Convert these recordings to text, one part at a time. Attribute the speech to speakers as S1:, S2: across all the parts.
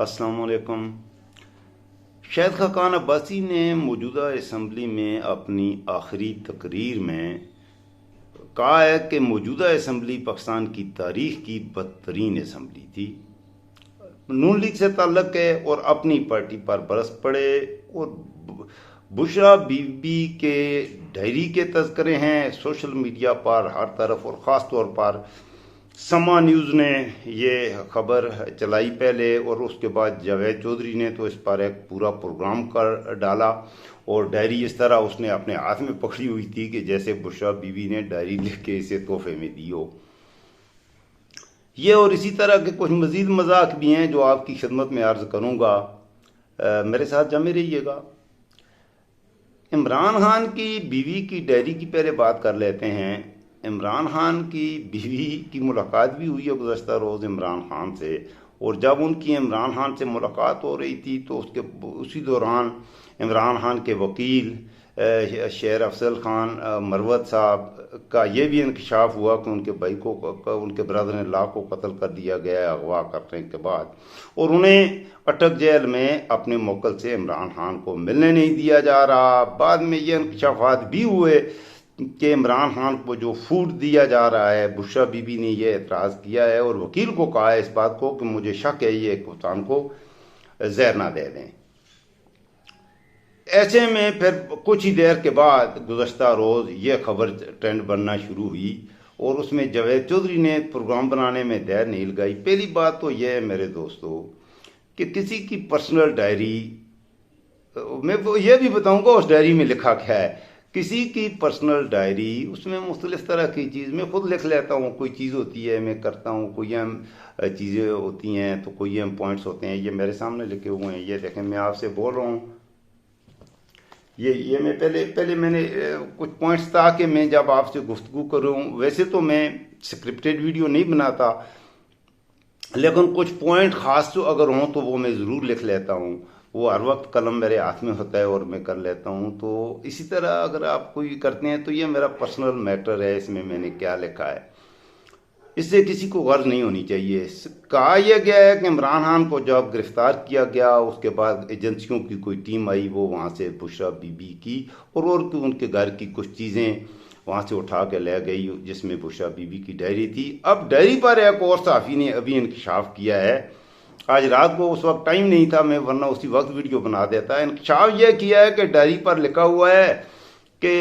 S1: السلام علیکم۔ شاہد خاقان عباسی نے موجودہ اسمبلی میں اپنی آخری تقریر میں کہا ہے کہ موجودہ اسمبلی پاکستان کی تاریخ کی بدترین اسمبلی تھی۔ نون لیگ سے تعلق ہے اور اپنی پارٹی پر برس پڑے اور بشرا بی بی کے ڈائری کے تذکرے ہیں سوشل میڈیا پر ہر طرف، اور خاص طور پر سما نیوز نے یہ خبر چلائی پہلے، اور اس کے بعد جاوید چودھری نے تو اس پر ایک پورا پروگرام کر ڈالا، اور ڈائری اس طرح اس نے اپنے ہاتھ میں پکڑی ہوئی تھی کہ جیسے بشرا بی بی نے ڈائری لکھ کے اسے تحفے میں دی ہو۔ یہ اور اسی طرح کے کچھ مزید مذاق بھی ہیں جو آپ کی خدمت میں عرض کروں گا، میرے ساتھ جمع رہیے گا۔ عمران خان کی بیوی کی ڈائری کی پہلے بات کر لیتے ہیں۔ عمران خان کی بیوی کی ملاقات بھی ہوئی ہے گزشتہ روز عمران خان سے، اور جب ان کی عمران خان سے ملاقات ہو رہی تھی تو اسی دوران عمران خان کے وکیل شیر افضل خان مروت صاحب کا یہ بھی انکشاف ہوا کہ ان کے بھائی کو، ان کے برادر اللہ کو قتل کر دیا گیا ہے اغوا کرنے کے بعد، اور انہیں اٹک جیل میں اپنے موکل سے عمران خان کو ملنے نہیں دیا جا رہا۔ بعد میں یہ انکشافات بھی ہوئے کہ عمران خان کو جو فوڈ دیا جا رہا ہے، بشرا بی بی نے یہ اعتراض کیا ہے اور وکیل کو کہا ہے اس بات کو کہ مجھے شک ہے یہ کپتان کو زہر نہ دے دیں۔ ایسے میں پھر کچھ ہی دیر کے بعد گزشتہ روز یہ خبر ٹرینڈ بننا شروع ہوئی، اور اس میں جاوید چودھری نے پروگرام بنانے میں دیر نہیں لگائی۔ پہلی بات تو یہ ہے میرے دوستو کہ کسی کی پرسنل ڈائری، میں یہ بھی بتاؤں گا اس ڈائری میں لکھا کیا ہے۔ کسی کی پرسنل ڈائری، اس میں مختلف طرح کی چیز میں خود لکھ لیتا ہوں، کوئی چیز ہوتی ہے میں کرتا ہوں، کوئی اہم چیزیں ہوتی ہیں تو کوئی اہم پوائنٹس ہوتے ہیں، یہ میرے سامنے لکھے ہوئے ہیں، یہ دیکھیں میں آپ سے بول رہا ہوں، یہ میں پہلے میں نے کچھ پوائنٹس تاکہ میں جب آپ سے گفتگو کروں، ویسے تو میں سکرپٹڈ ویڈیو نہیں بناتا، لیکن کچھ پوائنٹ خاص جو اگر ہوں تو وہ میں ضرور لکھ لیتا ہوں، وہ ہر وقت قلم میرے ہاتھ میں ہوتا ہے اور میں کر لیتا ہوں۔ تو اسی طرح اگر آپ کوئی کرتے ہیں تو یہ میرا پرسنل میٹر ہے، اس میں نے کیا لکھا ہے، اس سے کسی کو غرض نہیں ہونی چاہیے۔ کہا یہ گیا ہے کہ عمران خان کو جب گرفتار کیا گیا اس کے بعد ایجنسیوں کی کوئی ٹیم آئی، وہ وہاں سے بشرا بی بی کی اور ان کے گھر کی کچھ چیزیں وہاں سے اٹھا کے لے گئی جس میں بشرا بی بی کی ڈائری تھی۔ اب ڈائری پر ایک اور صحافی نے ابھی انکشاف کیا ہے، آج رات کو اس وقت ٹائم نہیں تھا، میں ورنہ اسی وقت ویڈیو بنا دیتا۔ انکشاف یہ کیا ہے کہ ڈائری پر لکھا ہوا ہے کہ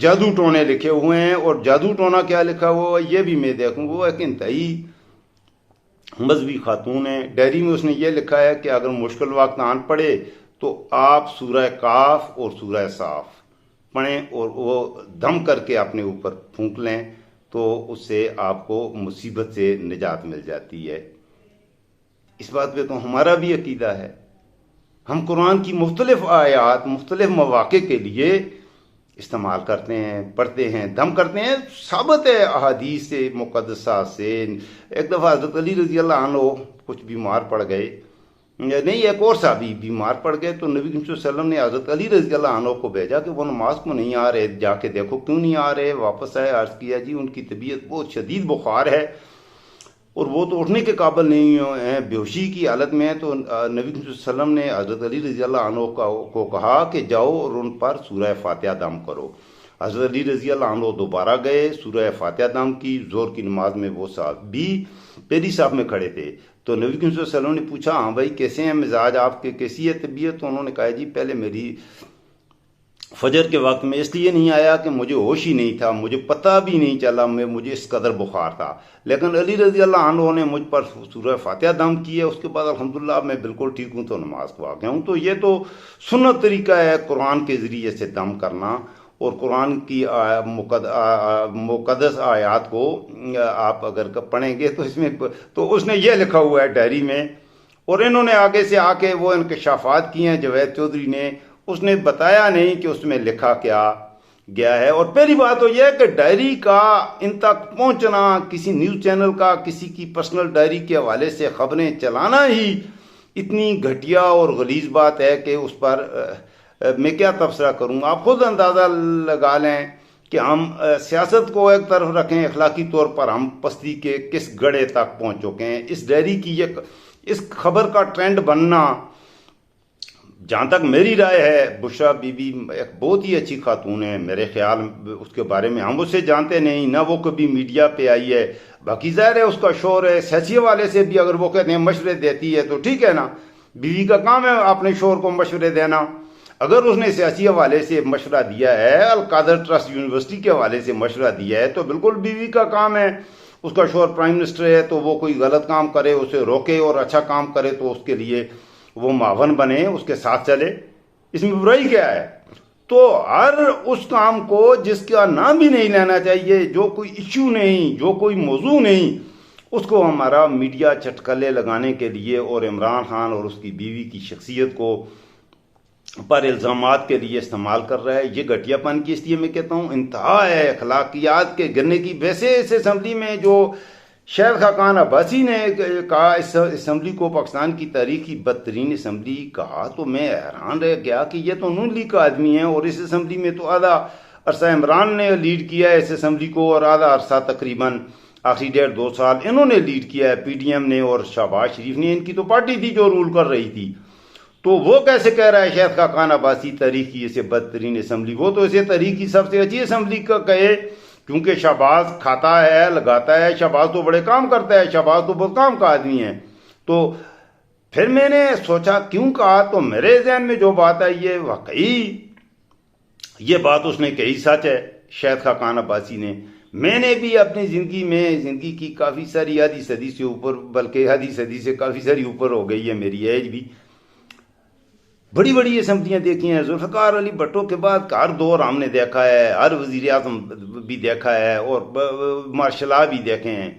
S1: جادو ٹونے لکھے ہوئے ہیں، اور جادو ٹونا کیا لکھا ہوا ہے یہ بھی میں دیکھوں۔ وہ ایک انتہائی مذہبی خاتون ہے، ڈائری میں اس نے یہ لکھا ہے کہ اگر مشکل وقت آن پڑے تو آپ سورہ کاف اور سورہ صاف پڑھیں اور وہ دم کر کے اپنے اوپر پھونک لیں تو اس سے آپ کو مصیبت سے نجات مل جاتی ہے۔ اس بات پہ تو ہمارا بھی عقیدہ ہے، ہم قرآن کی مختلف آیات مختلف مواقع کے لیے استعمال کرتے ہیں، پڑھتے ہیں، دم کرتے ہیں، ثابت ہے احادیث سے مقدسہ سے۔ ایک دفعہ حضرت علی رضی اللہ عنہ کچھ بیمار پڑ گئے، نہیں ایک اور صحابی بیمار پڑ گئے تو نبی صلی اللہ علیہ وسلم نے حضرت علی رضی اللہ عنہ کو بھیجا کہ وہ نماز کو نہیں آ رہے، جا کے دیکھو کیوں نہیں آ رہے۔ واپس آئے، عرض کیا جی ان کی طبیعت بہت شدید بخار ہے اور وہ تو اٹھنے کے قابل نہیں ہیں، بے ہوشی کی حالت میں ہیں۔ تو نبی صلی اللہ علیہ وسلم نے حضرت علی رضی اللہ عنہ کو کہا کہ جاؤ اور ان پر سورہ فاتحہ دم کرو۔ حضرت علی رضی اللہ عنہ دوبارہ گئے، سورہ فاتحہ دم کی۔ زور کی نماز میں وہ صاحب بھی پہلی صف میں کھڑے تھے، تو نبی صلی اللہ علیہ وسلم نے پوچھا ہاں بھائی کیسے ہیں مزاج آپ کے، کیسی ہے طبیعت؟ تو انہوں نے کہا جی پہلے میری فجر کے وقت میں اس لیے نہیں آیا کہ مجھے ہوش ہی نہیں تھا، مجھے پتہ بھی نہیں چلا، مجھے اس قدر بخار تھا، لیکن علی رضی اللہ عنہ نے مجھ پر سورہ فاتحہ دم کی ہے، اس کے بعد الحمدللہ میں بالکل ٹھیک ہوں تو نماز کو آ گیا ہوں۔ تو یہ تو سنت طریقہ ہے قرآن کے ذریعے سے دم کرنا، اور قرآن کی مقدس آیات کو آپ اگر پڑھیں گے تو اس میں تو اس نے یہ لکھا ہوا ہے ڈائری میں، اور انہوں نے آگے سے آ کے وہ انکشافات کیے ہیں جاوید چودھری نے، اس نے بتایا نہیں کہ اس میں لکھا کیا گیا ہے۔ اور پہلی بات تو یہ ہے کہ ڈائری کا ان تک پہنچنا، کسی نیوز چینل کا کسی کی پرسنل ڈائری کے حوالے سے خبریں چلانا ہی اتنی گھٹیا اور غلیظ بات ہے کہ اس پر میں کیا تبصرہ کروں۔ آپ خود اندازہ لگا لیں کہ ہم سیاست کو ایک طرف رکھیں، اخلاقی طور پر ہم پستی کے کس گڑھے تک پہنچ چکے ہیں۔ اس ڈائری کی اس خبر کا ٹرینڈ بننا، جہاں تک میری رائے ہے، بشرا بی بی ایک بہت ہی اچھی خاتون ہے، میرے خیال اس کے بارے میں ہم اسے جانتے نہیں، نہ وہ کبھی میڈیا پہ آئی ہے، باقی ظاہر ہے اس کا شور ہے، سیاسی حوالے سے بھی اگر وہ کہتے ہیں مشورے دیتی ہے تو ٹھیک ہے نا، بیوی کا کام ہے اپنے شور کو مشورے دینا۔ اگر اس نے سیاسی حوالے سے مشورہ دیا ہے، القادر ٹرسٹ یونیورسٹی کے حوالے سے مشورہ دیا ہے، تو بالکل بیوی کا کام ہے، اس کا شوہر پرائم منسٹر ہے تو وہ کوئی غلط کام کرے اسے روکے، اور اچھا کام کرے تو اس کے لیے وہ معاون بنے، اس کے ساتھ چلے، اس میں برائی کیا ہے؟ تو ہر اس کام کو جس کا نام بھی نہیں لینا چاہیے، جو کوئی ایشو نہیں، جو کوئی موضوع نہیں، اس کو ہمارا میڈیا چٹکلے لگانے کے لیے اور عمران خان اور اس کی بیوی کی شخصیت کو پر الزامات کے لیے استعمال کر رہا ہے۔ یہ گھٹیا پن کی، اس لیے میں کہتا ہوں انتہا ہے اخلاقیات کے گرنے کی۔ ویسے اس اسمبلی میں جو شہید خاقان عباسی نے کہا اس اسمبلی کو پاکستان کی تاریخ کی بدترین اسمبلی کہا، تو میں حیران رہ گیا کہ یہ تو نون لیگ کا آدمی ہے، اور اس اسمبلی میں تو آدھا عرصہ عمران نے لیڈ کیا ہے اس اسمبلی کو، اور آدھا عرصہ تقریباً آخری 1.5-2 سال انہوں نے لیڈ کیا ہے، پی ڈی ایم نے اور شہباز شریف نے، ان کی تو پارٹی تھی جو رول کر رہی تھی۔ تو وہ کیسے کہہ رہا ہے شہید خاقان عباسی تاریخ کی اسے بدترین اسمبلی؟ وہ تو اسے تاریخ کی سب سے اچھی اسمبلی کا کہے، کیونکہ شہباز کھاتا ہے، لگاتا ہے، شہباز تو بڑے کام کرتا ہے، شہباز تو بہت کام کا آدمی ہے۔ تو پھر میں نے سوچا کیوں کہا، تو میرے ذہن میں جو بات آئی ہے، واقعی یہ بات اس نے کہی سچ ہے شہید خاقان عباسی نے۔ میں نے بھی اپنی زندگی کی کافی ساری آدھی صدی سے اوپر، بلکہ آدھی صدی سے کافی ساری اوپر ہو گئی ہے میری ایج بھی، بڑی بڑی اسمبلیاں دیکھی ہیں۔ ذوالفقار علی بھٹو کے بعد ہر دور ہم نے دیکھا ہے، ہر وزیر اعظم بھی دیکھا ہے، اور مارشل لا بھی دیکھے ہیں۔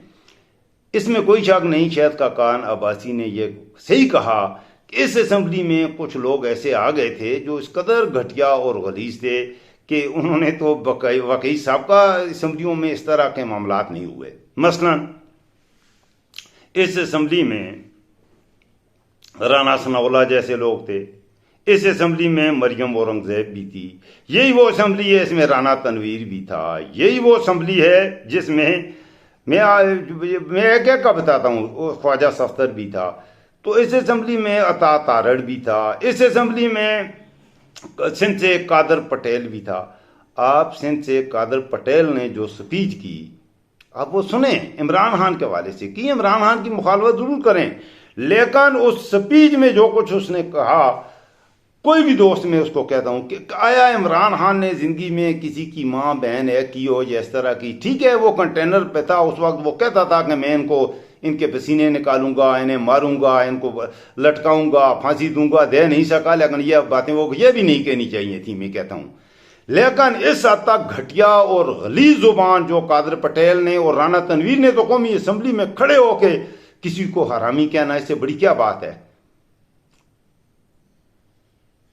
S1: اس میں کوئی شک نہیں، شہید خاقان عباسی نے یہ صحیح کہا کہ اس اسمبلی میں کچھ لوگ ایسے آ گئے تھے جو اس قدر گھٹیا اور غلیظ تھے کہ انہوں نے تو واقعی سابقہ اسمبلیوں میں اس طرح کے معاملات نہیں ہوئے۔ مثلا اس اسمبلی میں رانا ثناءاللہ جیسے لوگ تھے، اس اسمبلی میں مریم اورنگزیب بھی تھی، یہی وہ اسمبلی ہے اس میں رانا تنویر بھی تھا، یہی وہ اسمبلی ہے جس میں میں ایک ایک کا بتاتا ہوں، خواجہ صفدر بھی تھا، تو اس اسمبلی میں عطا تارڑ بھی تھا، اس اسمبلی میں سندھ سے قادر پٹیل بھی تھا۔ آپ سندھ سے قادر پٹیل نے جو سپیچ کی آپ وہ سنیں، عمران خان کے حوالے سے کی، عمران خان کی مخالفت ضرور کریں، لیکن اس سپیچ میں جو کچھ اس نے کہا، کوئی بھی دوست میں اس کو کہتا ہوں کہ آیا عمران خان نے زندگی میں کسی کی ماں بہن ہے کی ہو یا اس طرح کی؟ ٹھیک ہے وہ کنٹینر پہ تھا اس وقت، وہ کہتا تھا کہ میں ان کے پسینے نکالوں گا، انہیں ماروں گا، ان کو لٹکاؤں گا، پھانسی دوں گا، دے نہیں سکا، لیکن یہ باتیں وہ یہ بھی نہیں کہنی چاہیے تھی، میں کہتا ہوں۔ لیکن اس حد تک گھٹیا اور غلیظ زبان جو قادر پٹیل نے اور رانا تنویر نے تو قومی اسمبلی میں کھڑے ہو کے کسی کو حرامی کہنا، اس سے بڑی کیا بات ہے؟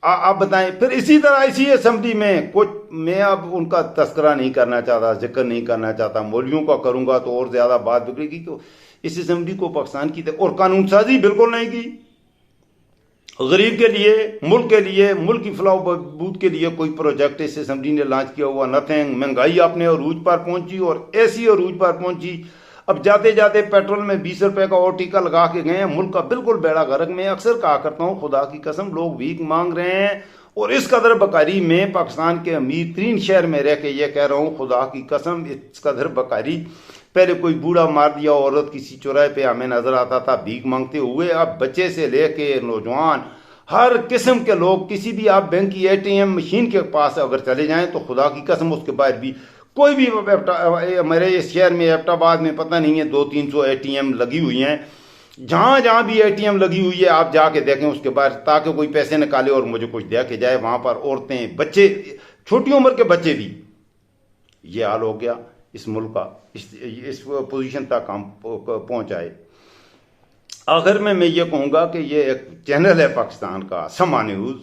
S1: آپ بتائیں۔ پھر اسی طرح اسی اسمبلی میں کچھ، میں اب ان کا تذکرہ نہیں کرنا چاہتا، ذکر نہیں کرنا چاہتا، مولویوں کا کروں گا تو اور زیادہ بات بگڑے گی، تو اس اسمبلی کو پاکستان کی اور قانون سازی بالکل نہیں کی، غریب کے لیے، ملک کی فلاح و بہبود کے لیے کوئی پروجیکٹ اس اسمبلی نے لانچ کیا ہوا نتھنگ۔ مہنگائی اپنے عروج پر پہنچی اور ایسی عروج پر پہنچی، اب جاتے جاتے پیٹرول میں 20 روپے کا اور ٹیکہ لگا کے گئے ہیں، ملک کا بالکل بیڑا غرق۔ میں اکثر کہا کرتا ہوں خدا کی قسم لوگ بھیک مانگ رہے ہیں، اور اس قدر بکاری میں پاکستان کے امیر ترین شہر میں رہ کے یہ کہہ رہا ہوں خدا کی قسم، اس قدر بکاری، پہلے کوئی بوڑھا مار دیا عورت کسی چوراہے پہ ہمیں نظر آتا تھا بھیک مانگتے ہوئے، اب بچے سے لے کے نوجوان ہر قسم کے لوگ، کسی بھی آپ بینک کی ATM مشین کے پاس اگر چلے جائیں تو خدا کی قسم اس کے بعد بھی کوئی بھی، میرے اس شہر میں ایبٹ آباد میں پتہ نہیں ہے 200-300 ATM لگی ہوئی ہیں، جہاں بھی ATM لگی ہوئی ہے آپ جا کے دیکھیں اس کے بعد، تاکہ کوئی پیسے نکالے اور مجھے کچھ دے کے جائے، وہاں پر عورتیں، بچے، چھوٹی عمر کے بچے بھی۔ یہ حال ہو گیا اس ملک کا، اس پوزیشن تک ہم پہنچائے۔ آخر میں یہ کہوں گا کہ یہ ایک چینل ہے پاکستان کا، سما نیوز،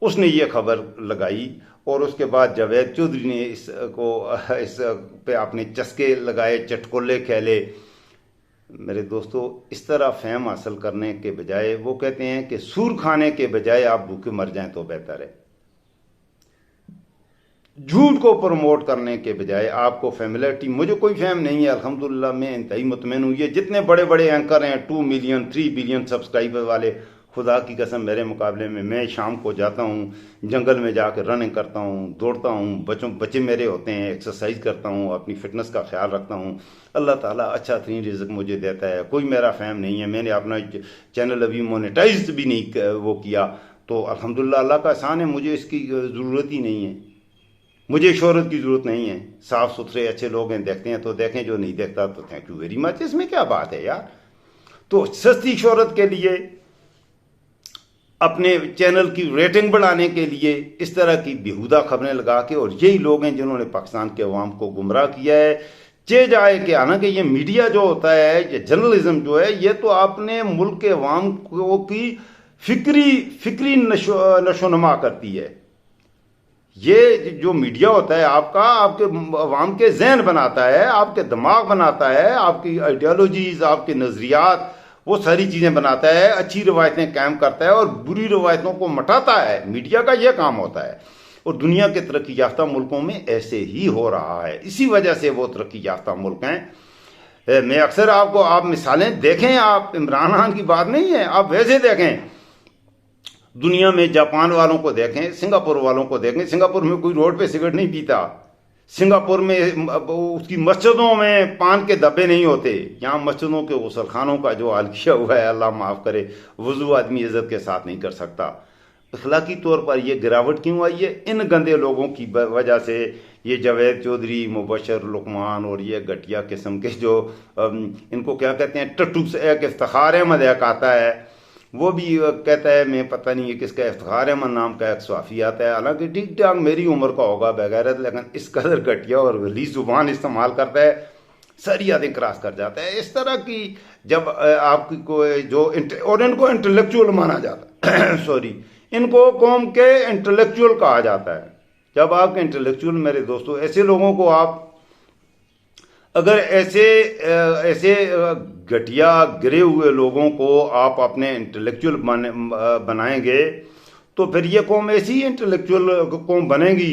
S1: اس نے یہ خبر لگائی، اور اس کے بعد جاوید چودھری نے اس پہ اپنے چسکے لگائے، چٹکلے کھیلے۔ میرے دوستو، اس طرح فہم حاصل کرنے کے بجائے، وہ کہتے ہیں کہ سور کھانے کے بجائے آپ بھوکے مر جائیں تو بہتر ہے۔ جھوٹ کو پروموٹ کرنے کے بجائے آپ کو فیملیٹی، مجھے کوئی فیم نہیں ہے الحمدللہ، میں انتہائی مطمئن ہوں. یہ جتنے بڑے بڑے اینکر ہیں 2 ملین 3 بلین سبسکرائبر والے، خدا کی قسم میرے مقابلے میں شام کو جاتا ہوں جنگل میں جا کے رننگ کرتا ہوں، دوڑتا ہوں، بچے میرے ہوتے ہیں، ایکسرسائز کرتا ہوں، اپنی فٹنس کا خیال رکھتا ہوں. اللہ تعالیٰ اچھا ترین رزق مجھے دیتا ہے. کوئی میرا فیم نہیں ہے. میں نے اپنا چینل ابھی مونیٹائز بھی نہیں وہ کیا، تو الحمدللہ اللہ کا احسان ہے، مجھے اس کی ضرورت ہی نہیں ہے. مجھے شہرت کی ضرورت نہیں ہے. صاف ستھرے اچھے لوگ ہیں، دیکھتے ہیں تو دیکھیں، جو نہیں دیکھتا تو تھینک یو ویری مچ. اس میں کیا بات ہے یار؟ تو سستی شہرت کے لیے، اپنے چینل کی ریٹنگ بڑھانے کے لیے اس طرح کی بیہودہ خبریں لگا کے، اور یہی لوگ ہیں جنہوں نے پاکستان کے عوام کو گمراہ کیا ہے. جائے کہ حالانکہ یہ میڈیا جو ہوتا ہے، یہ جرنلزم جو ہے، یہ تو اپنے ملک کے عوام کی فکری نشو نما کرتی ہے. یہ جو میڈیا ہوتا ہے آپ کا، آپ کے عوام کے ذہن بناتا ہے، آپ کے دماغ بناتا ہے، آپ کی آئیڈیالوجیز، آپ کے نظریات، وہ ساری چیزیں بناتا ہے، اچھی روایتیں قائم کرتا ہے اور بری روایتوں کو مٹاتا ہے. میڈیا کا یہ کام ہوتا ہے، اور دنیا کے ترقی یافتہ ملکوں میں ایسے ہی ہو رہا ہے. اسی وجہ سے وہ ترقی یافتہ ملک ہیں. میں اکثر آپ مثالیں دیکھیں، آپ عمران خان کی بات نہیں ہے، آپ ویسے دیکھیں دنیا میں، جاپان والوں کو دیکھیں، سنگاپور والوں کو دیکھیں. سنگاپور میں کوئی روڈ پہ سگریٹ نہیں پیتا. سنگاپور میں اس کی مسجدوں میں پان کے دبے نہیں ہوتے. یہاں مسجدوں کے غسل خانوں کا جو حال کیا ہوا ہے، اللہ معاف کرے، وضو آدمی عزت کے ساتھ نہیں کر سکتا. اخلاقی طور پر یہ گراوٹ کیوں آئی ہے؟ ان گندے لوگوں کی وجہ سے. یہ جاوید چودھری، مبشر، لقمان اور یہ گٹیا قسم کے جو ان کو کیا کہتے ہیں، ٹٹو سے ایک افتخار احمد ایک آتا ہے، وہ بھی کہتا ہے، میں پتہ نہیں ہے کس کا، افتخار احمد نام کا ایک صحافی آتا ہے، حالانکہ ٹھیک ٹھاک میری عمر کا ہوگا بغیرت، لیکن اس قدر گٹیا اور غلیظ زبان استعمال کرتا ہے، ساری یادیں کراس کر جاتا ہے. اس طرح کی جب آپ کو جو اور ان کو انٹلیکچوئل مانا جاتا ہے سوری، ان کو قوم کے انٹلیکچوئل کہا جاتا ہے. جب آپ کے انٹلیکچوئل، میرے دوستو، ایسے لوگوں کو آپ اگر ایسے گھٹیا گرے ہوئے لوگوں کو آپ اپنے انٹلیکچوئل بنائیں گے، تو پھر یہ قوم ایسی انٹلیکچوئل قوم بنے گی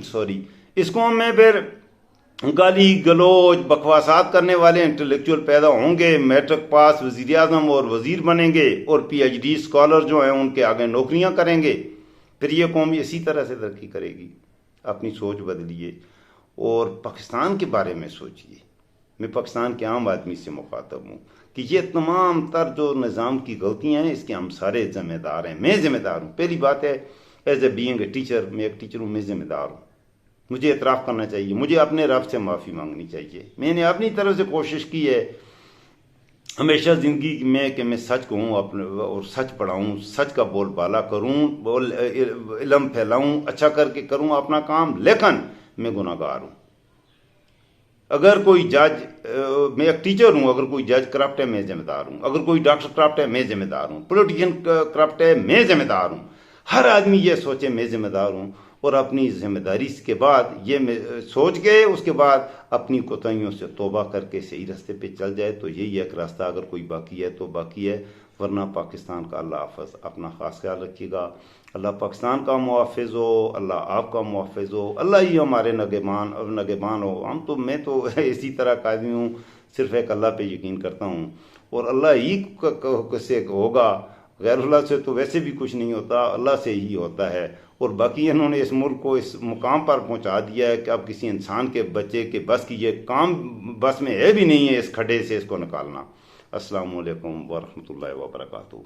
S1: سوری، اس قوم میں پھر گالی گلوچ بکواسات کرنے والے انٹلیکچوئل پیدا ہوں گے، میٹرک پاس وزیر اعظم اور وزیر بنیں گے، اور پی ایچ ڈی اسکالر جو ہیں ان کے آگے نوکریاں کریں گے. پھر یہ قوم اسی طرح سے ترقی کرے گی. اپنی سوچ بدلیے اور پاکستان کے بارے میں سوچیے. میں پاکستان کے عام آدمی سے مخاطب ہوں کہ یہ تمام تر جو نظام کی غلطیاں ہیں، اس کے ہم سارے ذمہ دار ہیں. میں ذمہ دار ہوں. پہلی بات ہے، as a being a teacher, میں ایک ٹیچر ہوں، میں ذمہ دار ہوں. مجھے اعتراف کرنا چاہیے، مجھے اپنے رب سے معافی مانگنی چاہیے. میں نے اپنی طرف سے کوشش کی ہے ہمیشہ زندگی میں کہ میں سچ کہوں اور سچ پڑھاؤں، سچ کا بول بالا کروں، علم پھیلاؤں، اچھا کر کے کروں اپنا کام. لیکن میں گناہ گار ہوں. اگر کوئی جج، میں ایک ٹیچر ہوں، اگر کوئی جج کرپٹ ہے میں ذمہ دار ہوں. اگر کوئی ڈاکٹر کرپٹ ہے میں ذمہ دار ہوں. پولیٹیشین کرپٹ ہے میں ذمہ دار ہوں. ہر آدمی یہ سوچے میں ذمہ دار ہوں، اور اپنی ذمہ داری کے بعد یہ سوچ کے اس کے بعد اپنی کوتاہیوں سے توبہ کر کے صحیح راستے پہ چل جائے تو یہی ایک راستہ. اگر کوئی باقی ہے تو باقی ہے، ورنہ پاکستان کا اللہ حافظ. اپنا خاص خیال رکھیے گا. اللہ پاکستان کا محافظ ہو، اللہ آپ کا محافظ ہو، اللہ ہی ہمارے نگہبان ہو. میں تو اسی طرح کا آدمی ہوں، صرف ایک اللہ پہ یقین کرتا ہوں، اور اللہ ہی سے ہوگا. غیر اللہ سے تو ویسے بھی کچھ نہیں ہوتا، اللہ سے ہی ہوتا ہے. اور باقی انہوں نے اس ملک کو اس مقام پر پہنچا دیا ہے کہ اب کسی انسان کے بچے کے بس کی یہ کام بس میں ہے بھی نہیں ہے اس کھڈے سے اس کو نکالنا. السلام علیکم ورحمۃ اللہ وبرکاتہ.